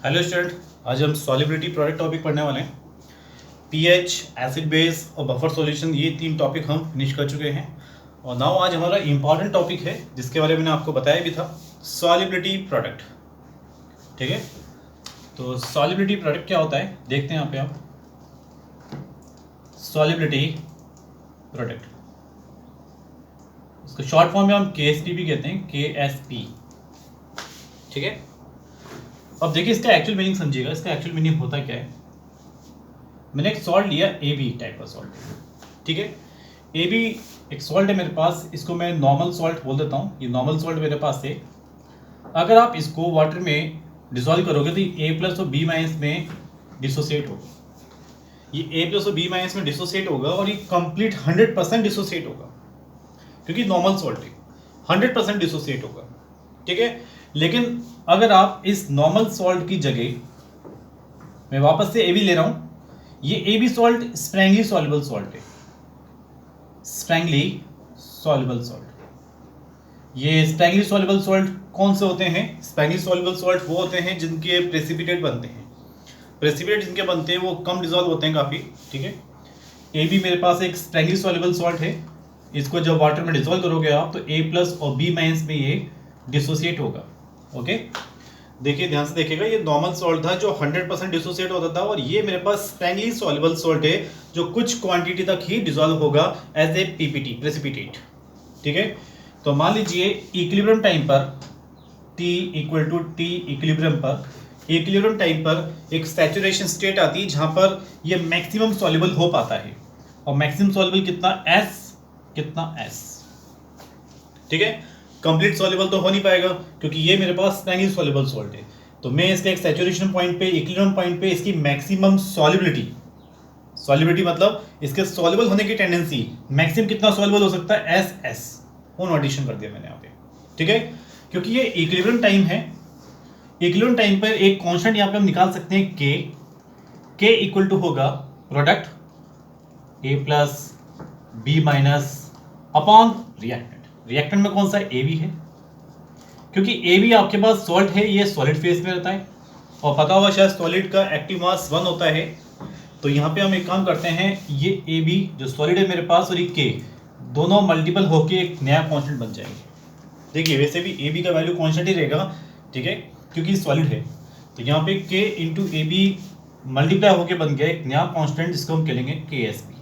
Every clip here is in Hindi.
हेलो स्टूडेंट, आज हम सॉल्युबिलिटी प्रोडक्ट टॉपिक पढ़ने वाले हैं। पीएच, एसिड बेस और बफर सॉल्यूशन, ये तीन टॉपिक हम फिनिश कर चुके हैं। और नाउ आज हमारा इंपॉर्टेंट टॉपिक है जिसके बारे में मैंने आपको बताया भी था, सॉल्युबिलिटी प्रोडक्ट। ठीक है, तो सॉल्युबिलिटी प्रोडक्ट क्या होता है देखते हैं यहाँ पे आप। सॉल्युबिलिटी प्रोडक्ट, इसको शॉर्ट फॉर्म में हम केएसपी भी कहते हैं, केएसपी। ठीक है, अब देखिए इसका एक्चुअल मीनिंग समझिएगा। इसका एक्चुअल मीनिंग होता क्या है। मैंने एक सॉल्ट लिया, ए बी टाइप का सॉल्ट। ठीक है, ए बी एक सॉल्ट है मेरे पास, इसको मैं नॉर्मल सॉल्ट बोल देता हूँ। ये नॉर्मल सॉल्ट मेरे पास है। अगर आप इसको वाटर में डिसॉल्व करोगे तो ए प्लस और बी माइनस में डिसोसिएट होगा। ये ए प्लस और बी माइनस में डिसोसिएट होगा और ये कंप्लीट 100% डिसोसिएट होगा, क्योंकि नॉर्मल सॉल्ट है, 100% डिसोसिएट होगा। ठीक है, लेकिन अगर आप इस नॉर्मल सॉल्ट की जगह, मैं वापस से ए बी ले रहा हूं, ये A B salt sparingly soluble salt है। स्प्रैंगली सॉल्युबल सॉल्ट, ये स्प्रैंगली सॉल्युबल सॉल्ट कौन से होते हैं? स्प्रैंगली सॉल्युबल सॉल्ट वो होते हैं जिनके प्रेसिपिटेट बनते हैं। प्रेसिपिटेट जिनके बनते हैं वो कम डिजॉल्व होते हैं काफ़ी। ठीक है, ए बी मेरे पास एक स्प्रैंगली सॉल्युबल सॉल्ट है। इसको जब वाटर में डिजॉल्व करोगे आप तो ए प्लस और बी माइनस में ये डिसोसिएट होगा। ओके, देखिए ध्यान से देखिएगा, ये नॉर्मल सॉल्ट था जो 100% डिसोसिएट होता था, और ये मेरे पास स्प्रैंगली सॉल्युबल सॉल्ट है जो कुछ क्वांटिटी तक ही डिसॉल्व होगा एज ए पीपीटी, प्रेसिपिटेट। ठीक है, तो मान लीजिए इक्विलिब्रियम टाइम पर T equal to T equilibrium पर, इक्विलिब्रियम टाइम पर एक सैचुरेशन स्टेट आती है जहां पर ये मैक्सिमम सॉल्युबल हो पाता है। और मैक्सिमम सॉल्युबल कितना? S। ठीक है, कंप्लीट सॉल्युबल तो हो नहीं पाएगा क्योंकि ये मेरे पास स्प्रैंगली सॉल्युबल सॉल्ट है। तो मैं इसके एक सैचुरेशन पॉइंट पे, इक्विलिब्रियम पॉइंट पे इसकी मैक्सिमम सॉल्युबिलिटी मतलब इसके सॉल्युबल होने की टेंडेंसी, मैक्सिमम कितना सॉल्युबल हो सकता है? एस वो नोटेशन कर दिया मैंने यहाँ पे। ठीक है, क्योंकि ये इक्विलिब्रियम टाइम है। इक्विलिब्रियम टाइम पर एक कांस्टेंट यहाँ पे हम निकाल सकते हैं के इक्वल टू होगा product A plus B minus upon reactant. Reactant में कौन सा? ए बी है, क्योंकि ए बी आपके पास सॉल्ट है, ये सॉलिड फेज में रहता है और पता होगा शायद सॉलिड का एक्टिव मास 1 होता है। तो यहाँ पे हम एक काम करते हैं, ये ए बी जो सॉलिड है मेरे पास और ये के दोनों मल्टीपल होके एक नया कांस्टेंट बन जाएंगे। देखिए वैसे भी ए बी का वैल्यू कांस्टेंट ही रहेगा, ठीक है, क्योंकि सॉलिड है। तो यहाँ पे के इंटू ए बी मल्टीप्लाई होके बन गया एक नया कांस्टेंट जिसको हम कहेंगे K S P.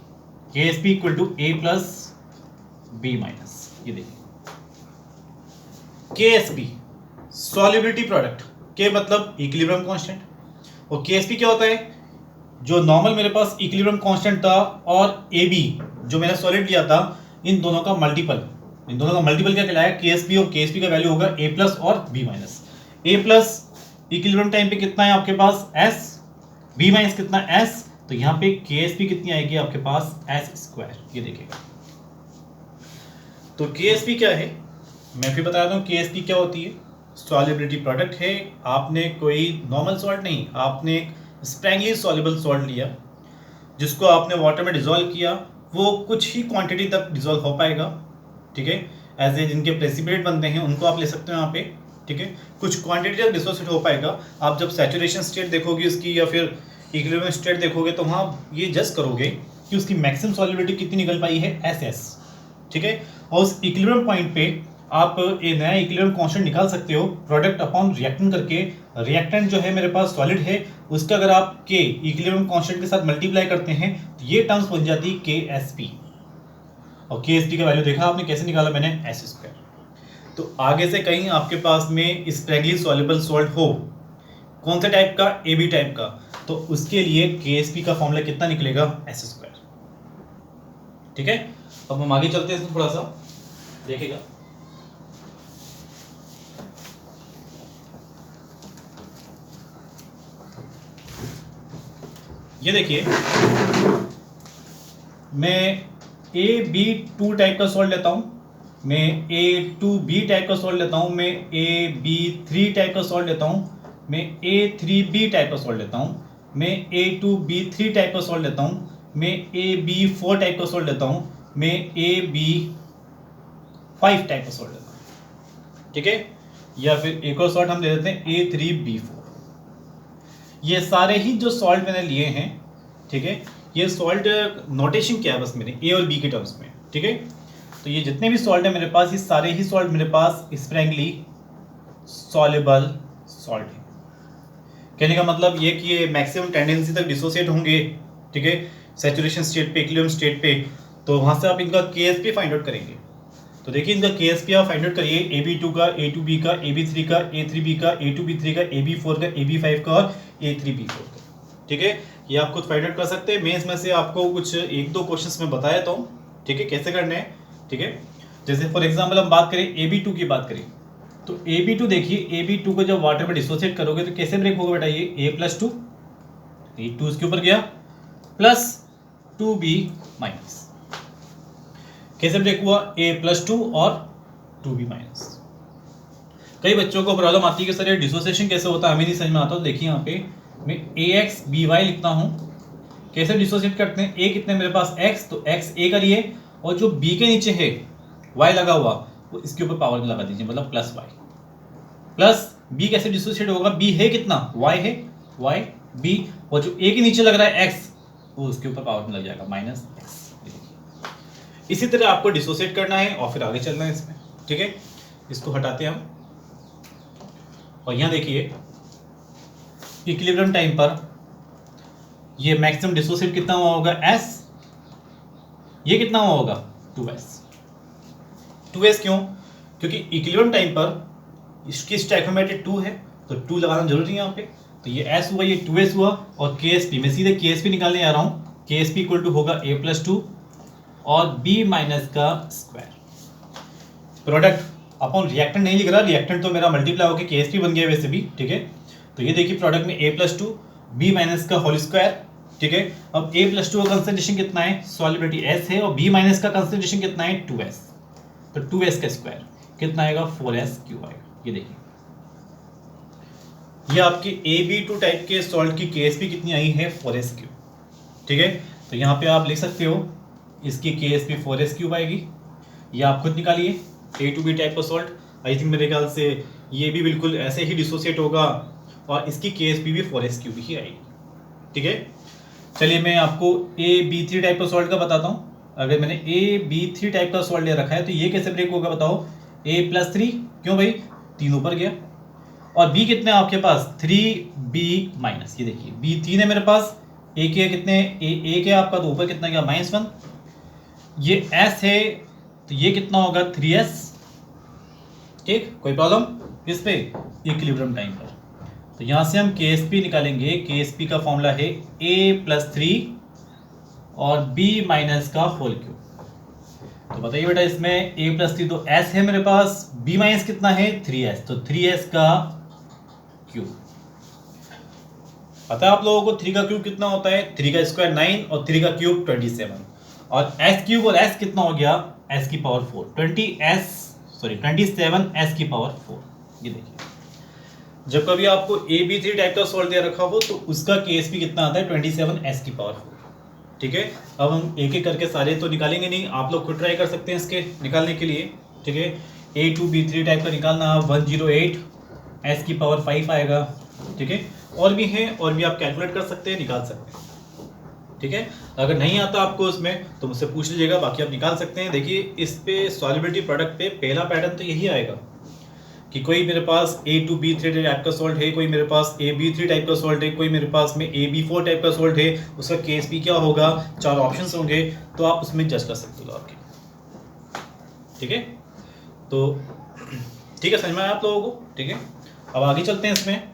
K S P equal to A plus B minus, ये देखिए KSP सॉल्युबिलिटी प्रोडक्ट। के मतलब इक्विलिब्रियम कांस्टेंट, और KSP क्या होता है? जो नॉर्मल मेरे पास इक्विलिब्रियम कांस्टेंट था और AB जो मैंने सॉलिड लिया था, इन दोनों का मल्टीपल क्या कहलाया? KSP, और KSP का वैल्यू होगा A प्लस और B minus. A plus equilibrium time पे कितना है आपके पास? S। B माइनस कितना? S। तो यहाँ पे KSP कितनी आएगी आपके पास? S square. ये देखिएगा, तो KSP क्या है मैं फिर बता दूं। KSP क्या होती है? सॉल्युबिलिटी प्रोडक्ट है। आपने कोई नॉर्मल सॉल्ट नहीं, आपने एक स्प्रैंगली सॉल्युबल सॉल्ट लिया जिसको आपने वाटर में डिसॉल्व किया, वो कुछ ही क्वांटिटी तक डिसॉल्व हो पाएगा। ठीक है, एज ए जिनके प्रेसिपिटेट बनते हैं उनको आप ले सकते हो यहाँ पे। ठीक है, कुछ क्वांटिटी तक डिसोसिएट हो पाएगा। आप जब सैचुरेशन स्टेट देखोगे उसकी या फिर इक्विलिब्रियम स्टेट देखोगे तो वहाँ ये जज करोगे कि उसकी मैक्सिमम सॉल्युबिलिटी कितनी निकल पाई है? SS। ठीक है, और उस इक्विलिब्रियम पॉइंट पे आप एक नया इक्विलिब्रियम कांस्टेंट निकाल सकते हो प्रोडक्ट अपॉन रिएक्टेंट करके। रिएक्टेंट जो है मेरे पास सॉलिड है, उसका अगर आप के इक्विलिब्रियम कांस्टेंट के साथ मल्टीप्लाई करते हैं तो ये टर्म्स बन जाती है KSP। और KSP का वैल्यू देखा आपने कैसे निकाला? मैंने S स्क्वायर। तो आगे से कहीं आपके पास में स्प्रैंगली सॉल्युबल सॉल्ट हो, कौन से टाइप का? AB टाइप का, तो उसके लिए KSP का फॉर्मूला कितना निकलेगा? S square. ठीक है, अब हम आगे चलते हैं, थोड़ा सा देखिएगा। ये देखिए, मैं AB2 टाइप का सॉल्ट लेता हूं, मैं A2B टाइप का सॉल्ट लेता हूं, मैं AB3 टाइप का सॉल्ट लेता हूं, मैं A3B टाइप का सॉल्ट लेता हूं, मैं A2B3 टाइप का सॉल्ट लेता हूं, मैं AB4 टाइप का सॉल्ट लेता हूं, मैं AB5 टाइप का सॉल्ट लेता हूं। ठीक है, या फिर एक और सॉल्ट हम ले लेते हैं A3B4। ये सारे ही जो सॉल्ट मैंने लिए हैं, ठीक है, ये सॉल्ट नोटेशन क्या है बस मेरे ए और बी के टर्म्स में, ठीक है। तो ये जितने भी सॉल्ट है मेरे पास, ये सारे ही सॉल्ट मेरे पास स्प्रैंगली सॉल्युबल सॉल्ट है। कहने का मतलब ये कि ये मैक्सिमम टेंडेंसी तक डिसोसिएट होंगे, ठीक है, सैचुरेशन स्टेट पे, इक्विलिब्रियम स्टेट पे, तो वहाँ से आप इनका केएसपी फाइंड आउट करेंगे। तो देखिए इनका केएसपी आप फाइंड आउट करिए, AB2 का, A2B का, AB3 का, A3B का, A2B3 का, AB4 का, AB5 का और A3B4 का, ठीक है। ये आप खुद फाइंड आउट कर सकते हैं। मैं इसमें से आपको कुछ एक दो क्वेश्चंस में बताया तो, ठीक है, कैसे करने हैं, ठीक है। जैसे फॉर एग्जाम्पल हम बात करें AB2 की बात करें, तो AB2 देखिए, AB2 को जब वाटर में डिसोसिएट करोगे तो कैसे ब्रेक होगा बेटा, ये A+2, ये 2 इसके ऊपर गया, प्लस 2B माइनस, कैसे ब्रेक हुआ, A+2 और 2B माइनस। कई बच्चों को प्रॉब्लम आती है कि सर ये डिसोसिएशन कैसे होता है, हमें नहीं समझ में आता। तो देखिए यहाँ पे मैं AXBY लिखता हूँ, कैसे डिसोसिएट करते हैं, A कितने मेरे पास X, तो X A करिए, और जो B के नीचे है Y लगा हुआ वो इसके ऊपर पावर लगा दीजिए, मतलब प्लस Y, प्लस B कैसे डिसोसिएट होगा, B है कितना, Y है, Y B, और जो A के नीचे लग रहा है X वो उसके ऊपर पावर में लग जाएगा माइनस X। इसी तरह आपको डिसोसिएट करना है और फिर आगे चलना है इसमें, ठीक है। इसको हटाते हैं हम, और यहाँ देखिए इक्विलिब्रियम टाइम पर ये मैक्सिमम डिसोसिएट कितना हुआ होगा, S, ये कितना हुआ होगा 2S। 2S क्यों, क्योंकि इक्विलिब्रियम टाइम पर इसकी स्टैइकियोमेट्री 2 है, तो 2 लगाना जरूरी है यहाँ पे। तो ये S हुआ, ये 2S हुआ, और KSP मैं सीधे KSP निकालने आ रहा हूँ। KSP इक्वल टू होगा A+2 और B माइनस का स्क्वायर, प्रोडक्ट अपन रिएक्टेंट नहीं लिख रहा, रिएक्टेंट तो मेरा मल्टीप्लाई होकर KSP बन गया वैसे भी, ठीक है। तो ये देखिए प्रोडक्ट में A+2 B माइनस का होल स्क्वायर, ठीक है। अब A+2 का कंसंट्रेशन कितना है, सॉल्युबिलिटी S है, और B माइनस का कंसंट्रेशन कितना है 2S, तो 2S का स्क्वायर कितना आएगा 4S³ आएगा। ये देखिए ये आपके AB2 टाइप के सॉल्ट की KSP कितनी आई है 4S³, ठीक है। तो यहाँ पे आप लिख सकते हो इसकी KSP 4S³ आएगी, ये आप खुद निकालिए। A2B टाइप का सॉल्ट, आई थिंक मेरे ख्याल से ये भी बिल्कुल ऐसे ही डिसोसिएट होगा, और इसकी KSP भी 4S³ ही आएगी, ठीक है। चलिए मैं आपको AB3 टाइप का सॉल्ट का बताता हूँ। अगर मैंने AB3 टाइप का सॉल्ट ले रखा है तो ये कैसे ब्रेक होगा बताओ, A+3, क्यों भाई 3 ऊपर गया, और B कितने हैं आपके पास 3B माइनस, ये देखिए B 3 है मेरे पास, A के कितने, A के आपका तो ऊपर कितना गया -1, ये S है तो ये कितना होगा 3S, ठीक। कोई प्रॉब्लम इस पे, इक्विलिब्रियम टाइम पर। तो यहाँ से हम KSP निकालेंगे, KSP का फॉर्मूला है A+3 और B माइनस का होल क्यूब। तो बताइए बेटा इसमें A+3 तो S है मेरे पास, B माइनस कितना है 3S, तो 3S का क्यूब। पता है आप लोगों को 3 का क्यूब कितना होता है, 3 का स्क्वायर 9 और 3 का क्यूब 27, और S³ और S कितना हो गया, S की पावर 4, 27 S की पावर 4। ये देखिए जब कभी आपको AB3 टाइप का सॉल्ट दे रखा हो तो उसका KSP कितना आता है 27 S की पावर 4, ठीक है। अब हम एक एक करके सारे तो निकालेंगे नहीं, आप लोग खुद ट्राई कर सकते हैं इसके निकालने के लिए, ठीक है। A2B3 टाइप का निकालना 108 S की पावर 5 आएगा, ठीक है। और भी हैं, और भी आप कैलकुलेट कर सकते हैं, निकाल सकते हैं, ठीक है। अगर नहीं आता आपको उसमें तो मुझसे पूछ लीजिएगा, बाकी आप निकाल सकते हैं। देखिए इस पे सॉल्युबिलिटी प्रोडक्ट पे पहला पैटर्न तो यही आएगा कि कोई मेरे पास A2B3 टाइप का सॉल्ट है, कोई मेरे पास AB3 टाइप का सॉल्ट है, कोई मेरे पास में AB4 टाइप का सॉल्ट है, उसका KSP क्या होगा, 4 ऑप्शंस होंगे, तो आप उसमें जज कर सकते हो आपके, ठीक है। तो ठीक है, समझ में आया आप लोगों को, ठीक है। अब आगे चलते हैं इसमें।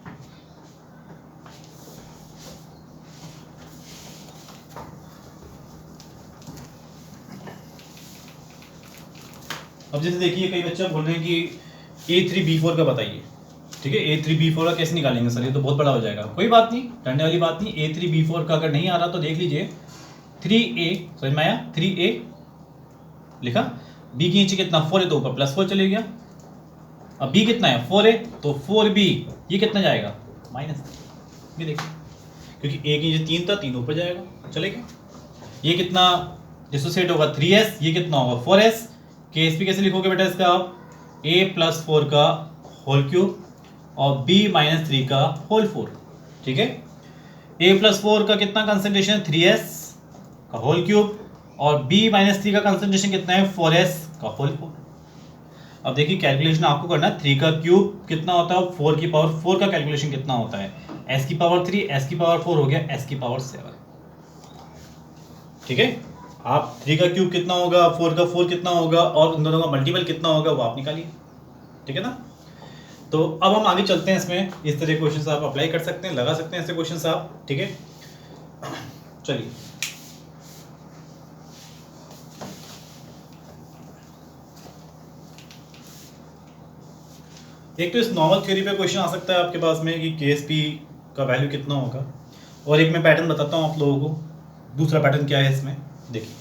अब जैसे देखिए कई बच्चे बोल रहे हैं कि A3B4 का बताइए, ठीक है। A3B4 का कैसे निकालेंगे सर, ये तो बहुत बड़ा हो जाएगा। कोई बात नहीं, डरने वाली बात नहीं। A3B4 का अगर नहीं आ रहा तो देख लीजिए 3A, समझ में आया, 3A लिखा, B के नीचे कितना 4 है तो ऊपर +4 चले गया, अब B कितना है 4 है तो 4B, ये कितना जाएगा -3, ये देखिए क्योंकि A के नीचे 3 था, 3 ऊपर जाएगा, चलेगा। ये कितना डिसोसिएट होगा 3S, ये कितना होगा 4S। KSP कैसे लिखोगे बेटा इसका आप, A+4 का होल क्यूब और B-3 का होल 4, ठीक है। A+4 का कितना कंसेंट्रेशन है 3s का होल क्यूब, और B-3 का कंसेंट्रेशन कितना है 4s का होल क्यूब। अब देखिए कैलकुलेशन आपको करना है, 3 का क्यूब कितना होता है, 4 की पावर 4 का कैलकुलेशन कितना होता है, s की पावर 3, s की पावर 4 हो गया s की पावर 7। ठीक है, आप 3 का क्यूब कितना होगा, 4 का 4 कितना होगा, और उन दोनों का मल्टीपल कितना होगा वो आप निकालिए। ठीक है ना। तो अब हम आगे चलते हैं, इसमें इस तरह के क्वेश्चन आप अप्लाई कर सकते हैं, लगा सकते हैं ऐसे क्वेश्चन आप। ठीक है, चलिए एक तो इस नॉर्मल थ्योरी पे क्वेश्चन आ सकता है आपके पास में कि KSP का वैल्यू कितना होगा, और एक मैं पैटर्न बताता हूँ आप लोगों को। दूसरा पैटर्न क्या है इसमें देखिए,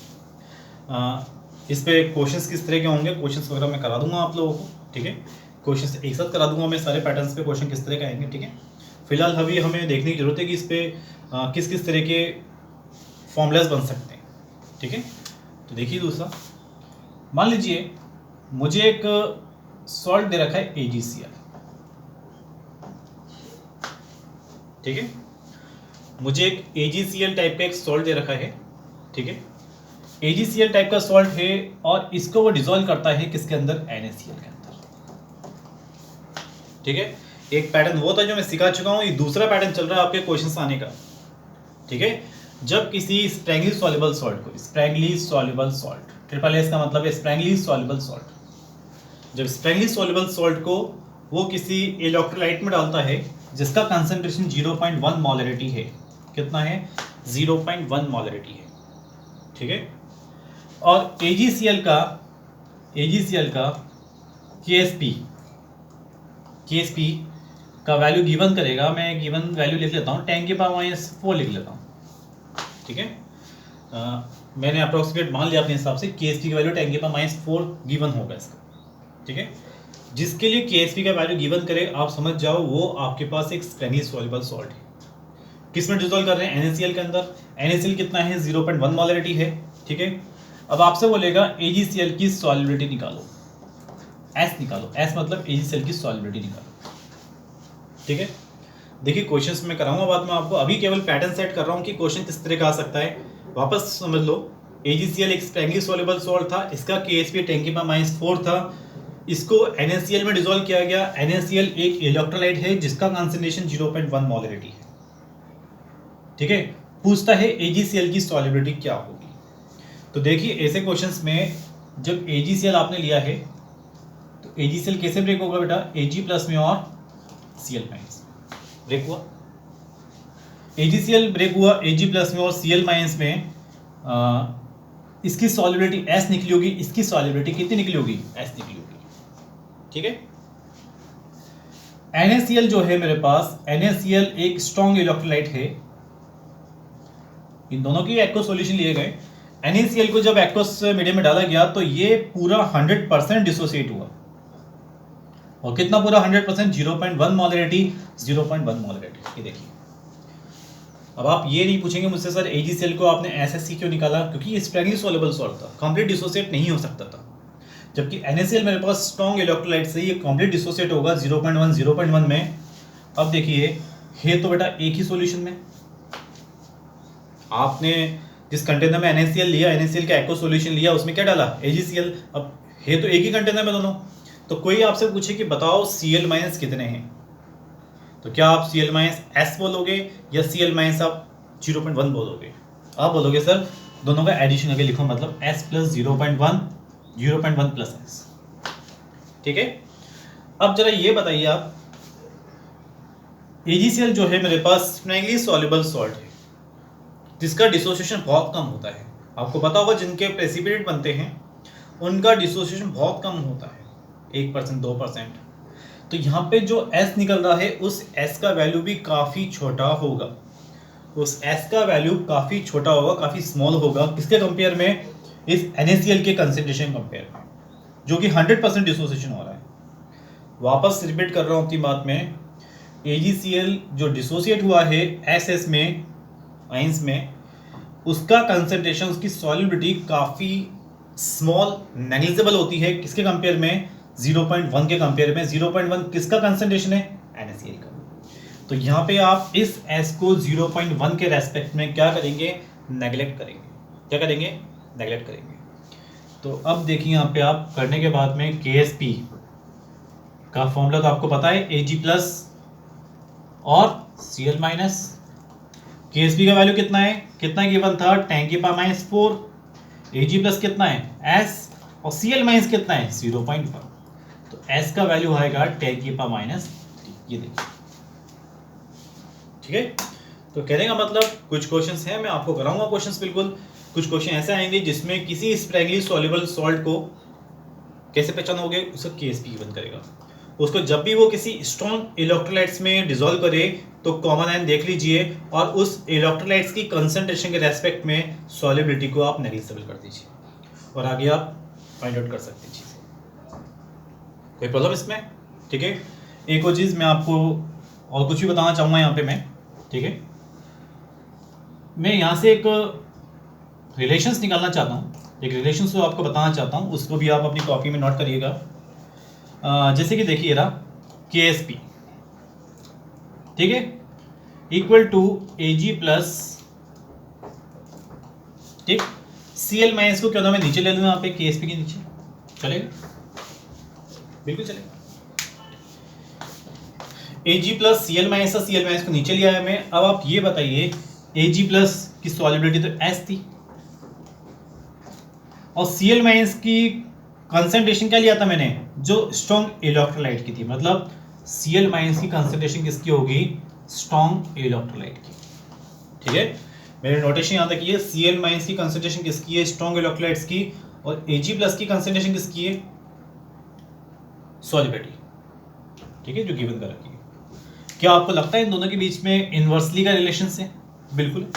इस पे क्वेश्चंस किस तरह के होंगे, क्वेश्चंस वगैरह मैं करा दूंगा आप लोगों को। ठीक है, क्वेश्चंस एक साथ करा दूंगा मैं, सारे पैटर्न्स पे क्वेश्चन किस तरह के आएंगे। ठीक है, फिलहाल अभी हमें देखने की जरूरत है कि इस पे किस किस तरह के फॉर्मूलाज बन सकते हैं। ठीक है, तो देखिए दूसरा, मान लीजिए मुझे एक सॉल्ट दे रखा है AgCl। ठीक है, मुझे एक AgCl टाइप का एक सॉल्ट दे रखा है। ठीक है, AgCl टाइप का सॉल्ट है, और इसको वो डिसॉल्व करता है किसके अंदर, NaCl के अंदर। ठीक है, एक पैटर्न वो था जो मैं सिखा चुका हूं, ये दूसरा पैटर्न चल रहा है आपके क्वेश्चंस आने का। ठीक है, जब किसी स्प्रैंगली सॉल्युबल सॉल्ट को, sparingly soluble salt, triple S का मतलब है स्प्रैंगली सॉल्युबल सॉल्ट, जब स्प्रैंगली सॉल्युबल सॉल्ट को वो किसी इलेक्ट्रोलाइट में डालता है जिसका कंसंट्रेशन 0.1 मोलरिटी है, कितना है 0.1 मोलरिटी है। ठीक है, और AgCl का KSP का वैल्यू गिवन करेगा, मैं गिवन वैल्यू लिख लेता हूँ 10⁻⁴ लिख लेता हूँ। ठीक है, मैंने अप्रोक्सीमेट मान लिया अपने हिसाब से, KSP की वैल्यू 10⁻⁴ गिवन होगा इसका। ठीक है, जिसके लिए KSP का वैल्यू गिवन करे आप समझ जाओ वो आपके पास एक स्प्रैंगली सॉल्युबल सॉल्ट है। किस में डिसॉल्व कर रहे हैं, NaCl के अंदर। NaCl कितना है 0.1 मोलरिटी है। ठीक है, अब आपसे बोलेगा AgCl की सॉल्युबिलिटी निकालो, S निकालो, S मतलब AgCl की सॉल्युबिलिटी निकालो। ठीक है, देखिए क्वेश्चंस में कराऊंगा बाद में आपको, अभी केवल पैटर्न सेट कर रहा हूं कि क्वेश्चन किस तरह का आ सकता है। वापस समझ लो, AgCl एक स्प्रैंगली सॉल्युबल सॉल्ट था, इसका KSP 10⁻⁴ था, इसको NaCl में डिसॉल्व किया गया। NaCl एक इलेक्ट्रोलाइट है जिसका कंसंट्रेशन 0.1 मोलरिटी है। ठीक है, पूछता है AgCl की सॉल्युबिलिटी क्या होगी। तो देखिए ऐसे क्वेश्चंस में जब AgCl आपने लिया है तो AgCl कैसे ब्रेक होगा बेटा, Ag प्लस में और Cl माइनस ब्रेक हुआ। AgCl ब्रेक हुआ Ag प्लस में और Cl माइनस में, इसकी सॉल्युबिलिटी S निकली होगी, इसकी सॉल्युबिलिटी कितनी निकली होगी, S निकली होगी। ठीक है, NaCl जो है मेरे पास, NaCl एक स्ट्रॉन्ग इलेक्ट्रोलाइट है, इन दोनों की एक्वस सॉल्यूशन लिए गए। NaCl को जब एक्वस मीडियम में डाला गया तो ये पूरा 100% डिसोसिएट हुआ, और कितना पूरा 100%, 0.1 मोलरिटी, 0.1 मोलरिटी। ये देखिए, अब आप ये नहीं पूछेंगे मुझसे सर AgCl को आपने SSC क्यों निकाला, क्योंकि ये स्प्रैंगली सॉल्युबल सॉल्ट था, कंप्लीट डिसोसिएट नहीं हो सकता था। जबकि NaCl मेरे पास स्ट्रॉन्ग इलेक्ट्रोलाइट से ये कंप्लीट डिसोसिएट होगा 0.1 में। अब देखिए है तो बेटा एक ही सॉल्यूशन में, आपने जिस कंटेनर में NaCl लिया, NaCl का एक्वस सॉल्यूशन लिया, उसमें क्या डाला AgCl। अब है तो एक ही कंटेनर में दोनों। तो कोई आपसे पूछे कि बताओ Cl माइनस कितने हैं, तो क्या आप Cl माइनस S बोलोगे या Cl माइनस आप 0.1 बोलोगे। आप बोलोगे सर दोनों का एडिशन करके लिखो, मतलब S प्लस 0.1 प्लस S। ठीक है, अब जरा ये बताइए आप, AgCl जो है मेरे पास स्प्रैंगली सॉल्युबल सॉल्ट है जिसका डिसोसिएशन बहुत कम होता है। आपको पता होगा जिनके प्रेसिपिटेट बनते हैं उनका डिसोसिएशन बहुत कम होता है, 1% 2%। तो यहाँ पे जो S निकल रहा है उस S का वैल्यू भी काफ़ी छोटा होगा, उस S का वैल्यू काफ़ी छोटा होगा, काफ़ी स्मॉल होगा। किसके कंपेयर में, इस NaCl के कंसंट्रेशन कंपेयर में, जो कि 100% डिसोसिएशन हो रहा है। वापस रिपीट कर रहा हूँ अपनी बात में, AgCl जो डिसोसिएट हुआ है SS में, आइंस में, उसका कंसंट्रेशन, उसकी सॉल्युबिलिटी काफ़ी स्मॉल, नेग्लिजिबल होती है। किसके कंपेयर में, 0.1 के कंपेयर में। 0.1 किसका कंसंट्रेशन है, NaCl का। तो यहाँ पे आप इस s को 0.1 के रेस्पेक्ट में क्या करेंगे, नेगलेक्ट करेंगे। क्या करेंगे, नेगलेक्ट करेंगे। तो अब देखिए यहाँ पे आप करने के बाद में KSP का फॉर्मूला तो आपको पता है, Ag प्लस और Cl माइनस। KSP का वैल्यू कितना है, कितना गिवन था, 10⁻⁴। Ag प्लस कितना है s और Cl माइनस कितना है 0.1। तो s का वैल्यू आएगा 10⁻3। ये देखिए, ठीक है। तो कहने का मतलब कुछ क्वेश्चंस हैं, मैं आपको कराऊंगा क्वेश्चंस बिल्कुल। कुछ क्वेश्चन ऐसे आएंगे जिसमें किसी स्प्रैंगली सॉल्युबल सॉल्ट को कैसे पहचानोगे, उसका KSP गिवन करेगा। उसको जब भी वो किसी स्ट्रॉन्ग इलेक्ट्रोलाइट्स में डिसॉल्व करे तो कॉमन आयन देख लीजिए और उस इलेक्ट्रोलाइट्स की कंसंट्रेशन के रेस्पेक्ट में सॉल्युबिलिटी को आप नेग्लिजिबल कर दीजिए और आगे आप फाइंड आउट कर सकते हैं चीज़ें। कोई प्रॉब्लम इसमें, ठीक है। एक और चीज़ मैं आपको और कुछ भी बताना चाहूँगा यहाँ पे मैं, ठीक है। मैं यहाँ से एक रिलेशंस निकालना चाहता हूँ, एक रिलेशंस को आपको बताना चाहता हूँ, उसको भी आप अपनी कॉपी में नोट करिएगा। जैसे कि देखिए रहा KSP, ठीक है, इक्वल टू Ag प्लस, ठीक, Cl माइनस को क्या होता है, मैं नीचे ले लूँ यहाँ पे KSP के नीचे, चलेगा, बिल्कुल चलेगा। Ag plus Cl minus, Cl minus को नीचे लिया है मैं। अब आप ये बताइए Ag प्लस की सॉल्युबिलिटी तो S थी और Cl माइनस की कंसंट्रेशन क्या लिया था मैंने, जो स्ट्रॉन्ग इलेक्ट्रोलाइट की थी। मतलब Cl माइनस की कंसंट्रेशन किसकी होगी, स्ट्रॉन्ग इलेक्ट्रोलाइट की, ठीक है। मेरे नोटेशन याद रखिए, Cl माइनस की कंसंट्रेशन किसकी है, स्ट्रॉन्ग इलेक्ट्रोलाइट्स की, और Ag प्लस की कंसंट्रेशन किसकी है, सॉल्युबिलिटी, ठीक है, जो गिवन कर रखी है। क्या आपको लगता है इन दोनों के बीच में इनवर्सली का रिलेशन है? बिल्कुल,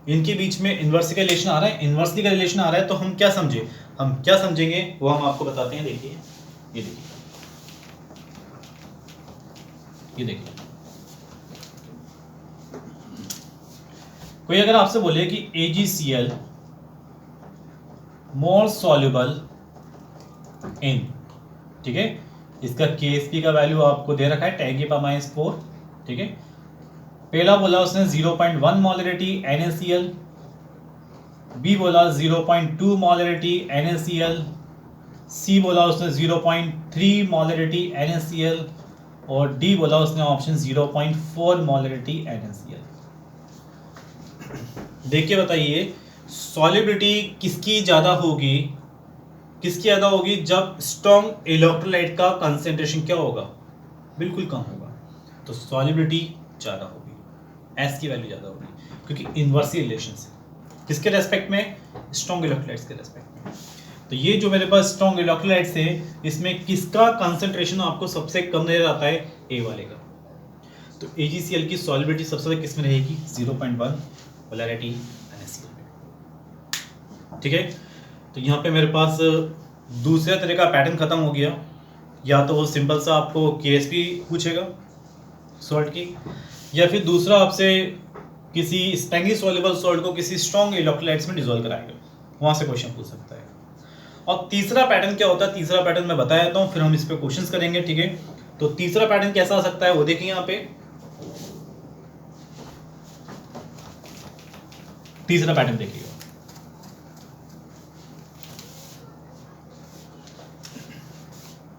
इनके बीच में इनवर्सली का रिलेशन आ रहा है। इनवर्सली का रिलेशन आ रहा है तो हम क्या समझे, हम क्या समझेंगे वो हम आपको बताते हैं। देखिए ये देखिए, ये देखिए, कोई अगर आपसे बोले कि AgCl मोर सॉल्युबल इन, ठीक है, इसका KSP का वैल्यू आपको दे रखा है 10⁻⁴, ठीक है। पहला बोला उसने 0.1 मोलरिटी NaCl, बी बोला 0.2 मोलरिटी NaCl, सी बोला उसने 0.3 मोलरिटी NaCl और डी बोला उसने ऑप्शन 0.4 मोलरिटी NaCl। देखिए बताइए सॉल्युबिलिटी किसकी ज़्यादा होगी, किसकी ज़्यादा होगी, जब स्ट्रॉन्ग इलेक्ट्रोलाइट का कंसेंट्रेशन क्या होगा, बिल्कुल कम होगा, तो सॉल्युबिलिटी ज़्यादा होगी, S की वैल्यू ज़्यादा होगी, क्योंकि इनवर्सली रिलेशन है किसके रेस्पेक्ट में, स्ट्रॉन्ग इलेक्ट्रोलाइट्स के रेस्पेक्ट में। तो ये जो मेरे पास स्ट्रॉन्ग इलेक्ट्रोलाइट्स है इसमें किसका कंसेंट्रेशन आपको सबसे कम नजर आता है, ए वाले का। तो AgCl की सॉल्युबिलिटी सबसे ज्यादा किस में रहेगी, 0.1 पोलैरिटी NaCl में, ठीक है। तो यहाँ पे मेरे पास दूसरे तरह का पैटर्न खत्म हो गया, या तो वो सिंपल सा आपको KSP पूछेगा सॉल्ट की, या फिर दूसरा आपसे किसी स्प्रैंगली सॉल्युबल सॉल्ट को किसी स्ट्रॉन्ग इलेक्ट्रोलाइट्स में डिसॉल्व कराएगा, वहां से क्वेश्चन पूछ सकता है। और तीसरा पैटर्न क्या होता है, तीसरा पैटर्न मैं बता देता हूँ, फिर हम इस पे क्वेश्चंस करेंगे, ठीक है। तो तीसरा पैटर्न कैसा आ सकता है वो देखिए यहाँ पे, तीसरा पैटर्न देखिएगा,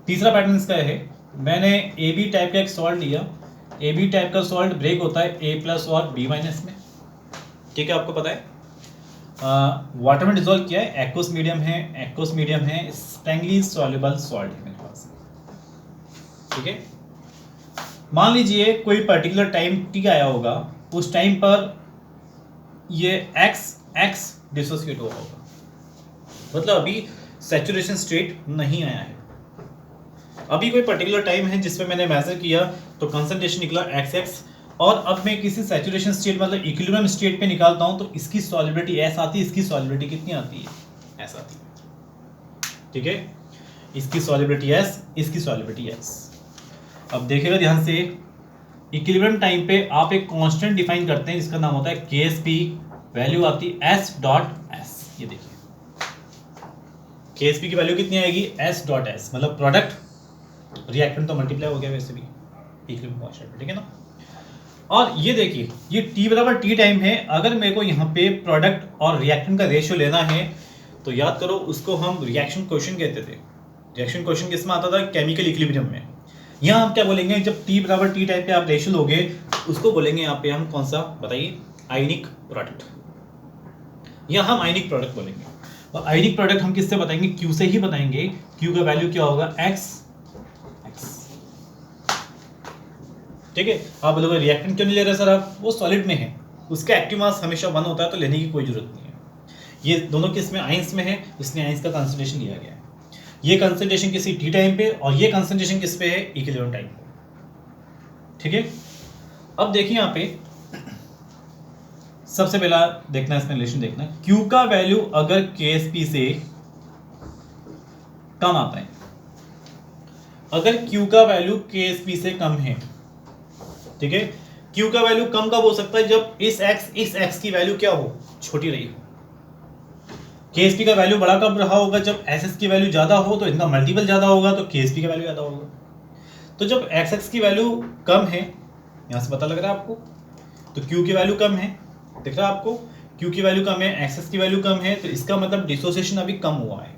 तीसरा पैटर्न इसका है, मैंने AB टाइप का एक सॉल्ट लिया, AB टाइप का सॉल्ट ब्रेक होता है A+ और B- में, ठीक है, आपको पता है। वाटर में डिसॉल्व किया है, एक्वस मीडियम है, एक्वस मीडियम है, स्प्रैंगली सॉल्युबल सॉल्ट है मेरे पास, ठीक है। मान लीजिए कोई पर्टिकुलर टाइम T आया होगा, उस टाइम पर ये X डिसोसिएट हुआ होगा, मतलब अभी सैचुरेशन स्टेट नहीं आया है। अभी कोई पर्टिकुलर टाइम है जिसमें मैंने मेजर किया तो कंसंट्रेशन निकला XX, और अब मैं किसी सैचुरेशन स्टेट मतलब इक्विलिब्रियम स्टेट पे निकालता हूं तो इसकी सॉल्युबिलिटी S आती है, इसकी सॉल्युबिलिटी कितनी आती है, S आती है, ठीक है। इसकी सॉल्युबिलिटी S, इसकी सॉल्युबिलिटी S। अब देखिएगा ध्यान से, इक्विलिब्रियम टाइम पे आप एक कांस्टेंट डिफाइन करते हैं जिसका नाम होता है KSP, वैल्यू आती है S.S। ये देखिए KSP की वैल्यू कितनी आएगी, S.S, मतलब प्रोडक्ट रिएक्टेंट तो मल्टीप्लाई हो गया वैसे भी, इक्विलिब्रियम कांस्टेंट पे, ठीक है ना। और ये देखिए ये t बराबर टी टाइम है, अगर मेरे को यहाँ पे प्रोडक्ट और रिएक्टेंट का रेशियो लेना है तो याद करो उसको हम रिएक्शन क्वेश्चन कहते थे। रिएक्शन क्वेश्चन किस में आता था? केमिकल इक्विलिब्रियम में। यहाँ हम क्या बोलेंगे, जब t बराबर टी टाइम पे आप रेशियो लोगे उसको बोलेंगे यहाँ पे हम कौन सा बताइए, आयनिक प्रोडक्ट। यहाँ हम आयनिक प्रोडक्ट बोलेंगे, और आयनिक प्रोडक्ट हम किससे बताएंगे? Q से ही बताएंगे। Q का वैल्यू क्या होगा? X। ठीक है। आप बोलोगे रिएक्टेंट क्यों नहीं ले रहे सर आप? वो सॉलिड में है, उसका एक्टिव मास हमेशा 1 होता है, तो लेने की कोई जरूरत नहीं है। ये दोनों किस में? आयंस में है, इसलिए आयंस का कंसंट्रेशन लिया गया है। ये कंसंट्रेशन किसी टी टाइम पे और ये कंसंट्रेशन किस पे है? इक्विलिब्रियम टाइम पे। ठीक है। अब देखिए यहाँ पे सबसे पहला देखना, इसमें रिलेशन देखना, Q का वैल्यू अगर KSP से कम आता है, अगर Q का वैल्यू KSP से कम है, ठीक है, Q का वैल्यू कम कब हो सकता है? जब इस x की वैल्यू क्या हो? छोटी रही हो। KSP का वैल्यू बड़ा कब रहा होगा? जब SS की वैल्यू ज्यादा हो, तो इनका मल्टीपल ज्यादा होगा, तो KSP का वैल्यू ज्यादा होगा। तो जब XX की वैल्यू कम है, यहां से पता लग रहा है आपको, तो Q की वैल्यू कम है, दिख रहा है आपको, Q की वैल्यू कम है, XX की वैल्यू कम है, तो इसका मतलब डिसोसिएशन अभी कम हुआ है।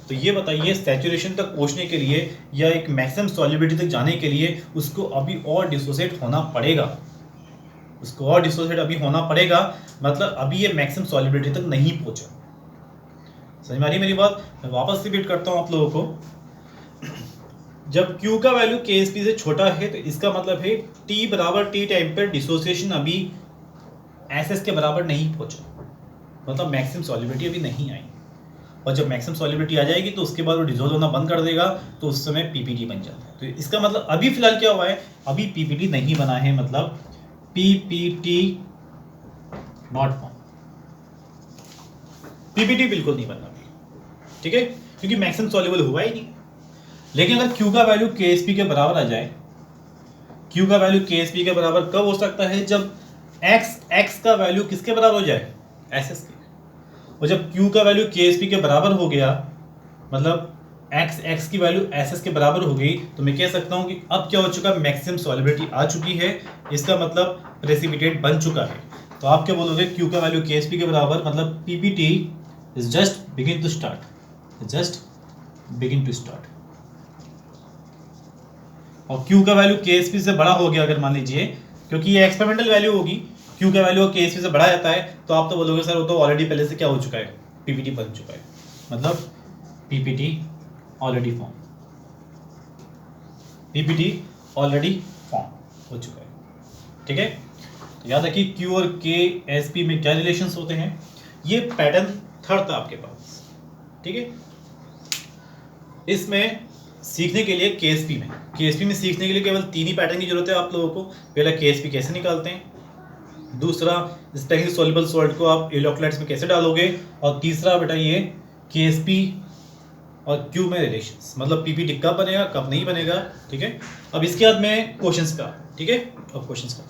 तो ये बताइए सैचुरेशन तक पहुंचने के लिए या एक मैक्सिमम सॉल्युबिलिटी तक जाने के लिए उसको अभी और डिसोसिएट होना पड़ेगा, उसको और डिसोसिएट अभी होना पड़ेगा, मतलब अभी ये मैक्सिमम सॉल्युबिलिटी तक नहीं पहुंचा। समझ में आ रही मेरी बात? मैं वापस रिपीट करता हूं आप लोगों को, जब Q का वैल्यू KSP से छोटा है तो इसका मतलब है T बराबर T टाइम पर डिसोसिएशन अभी SS के बराबर नहीं पहुंचा, मतलब मैक्सिमम सॉल्युबिलिटी अभी नहीं आई। और जब मैक्सिमम सॉल्युबिलिटी आ जाएगी तो उसके बाद वो डिसॉल्व होना बंद कर देगा, तो उस समय PPT बन जाता है। तो इसका मतलब अभी फिलहाल क्या हुआ है? अभी PPT नहीं बना है, मतलब PPT नॉट फॉर्म, PPT बिल्कुल नहीं बनना अभी, ठीक है, क्योंकि मैक्सिमम सॉल्युबल हुआ ही नहीं। लेकिन अगर Q का वैल्यू KSP के बराबर आ जाए, Q का वैल्यू KSP के बराबर कब हो सकता है? जब x का वैल्यू किसके बराबर हो जाए? SS के। और जब Q का वैल्यू KSP के बराबर हो गया, मतलब x की वैल्यू SS के बराबर हो गई, तो मैं कह सकता हूं कि अब क्या हो चुका? मैक्सिमम सॉल्युबिलिटी आ चुकी है, इसका मतलब प्रेसिपिटेट बन चुका है। तो आप क्या बोलोगे? Q का वैल्यू KSP के बराबर, मतलब PPT is just begin to start, just begin to start. और Q का वैल्यू KSP से बड़ा हो गया अगर मान लीजिए, क्योंकि ये एक्सपेरिमेंटल वैल्यू होगी, Q का वैल्यू KSP से बड़ा जाता है, तो आप तो बोलोगे सर वो तो ऑलरेडी पहले से क्या हो चुका है? PPT बन चुका है, मतलब PPT already form, PPT already form हो चुका है। ठीक है, तो याद रखिए Q और KSP में क्या रिलेशंस होते हैं। ये पैटर्न थर्ड था आपके पास, ठीक है। इसमें सीखने के लिए KSP में सीखने के लिए केवल 3 ही पैटर्न की जरूरत है आप लोगों को। पहला KSP कैसे निकालते हैं, दूसरा स्पेशली सॉल्युबल सॉल्ट को आप इलेक्ट्रोलाइट्स में कैसे डालोगे, और तीसरा बेटा ये KSP और Q में रिलेशंस, मतलब PPT कब बनेगा कब नहीं बनेगा। ठीक है, अब इसके बाद में क्वेश्चंस का, ठीक है, अब क्वेश्चंस का